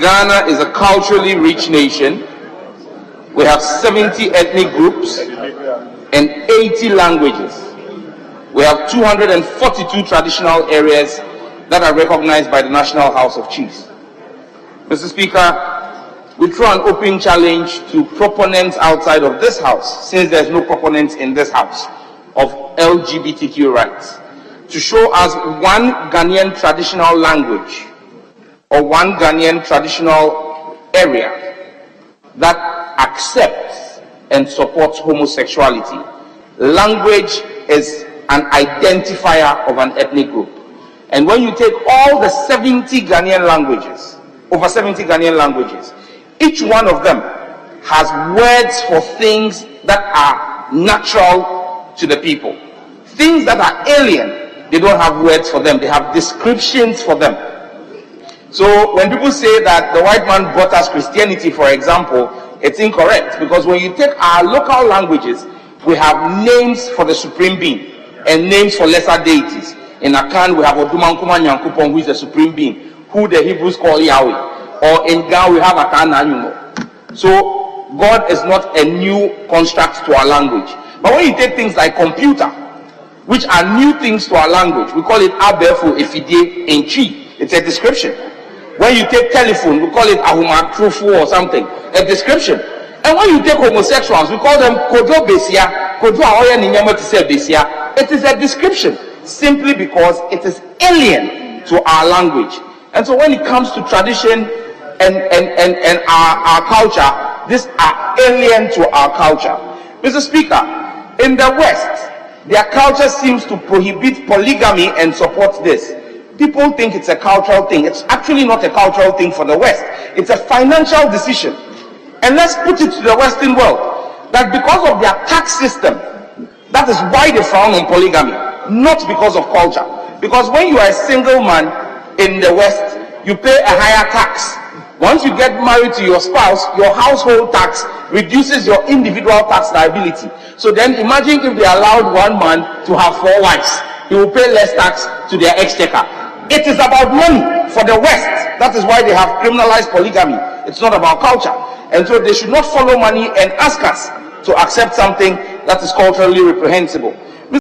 Ghana is a culturally rich nation. We have 70 ethnic groups and 80 languages. We have 242 traditional areas that are recognized by the National House of Chiefs. Mr. Speaker, we throw an open challenge to proponents outside of this house, since there's no proponents in this house, of LGBTQ rights, to show us one Ghanaian traditional language or one Ghanaian traditional area that accepts and supports homosexuality. Language is an identifier of an ethnic group. And when you take all the 70 Ghanaian languages, over 70 Ghanaian languages, each one of them has words for things that are natural to the people. Things that are alien, they don't have words for them, they have descriptions for them. So when people say that the white man brought us Christianity, for example, it's incorrect, because when you take our local languages, we have names for the supreme being and names for lesser deities. In Akan, we have Odumankuma Nyankupon, who is the supreme being, who the Hebrews call Yahweh. Or in Ghana, we have Akan Anyumo. So God is not a new construct to our language. But when you take things like computer, which are new things to our language, we call it Abefu Efidie Enchi. It's a description. When you take telephone, we call it Ahuma Trufu or something, a description. And when you take homosexuals, we call them Kodo Besia, Kodo Aoya Ninyama Tise Besia. It is a description, simply because it is alien to our language. And so when it comes to tradition and our culture, these are alien to our culture. Mr. Speaker, in the West, their culture seems to prohibit polygamy and support this. People think it's a cultural thing. It's actually not a cultural thing for the West. It's a financial decision. And let's put it to the Western world, that because of their tax system, that is why they frown on polygamy, not because of culture. Because when you are a single man in the West, you pay a higher tax. Once you get married to your spouse, your household tax reduces your individual tax liability. So then imagine if they allowed one man to have 4 wives. He will pay less tax to their exchequer. It is about money for the West. That is why they have criminalized polygamy. It's not about culture. And so they should not follow money and ask us to accept something that is culturally reprehensible.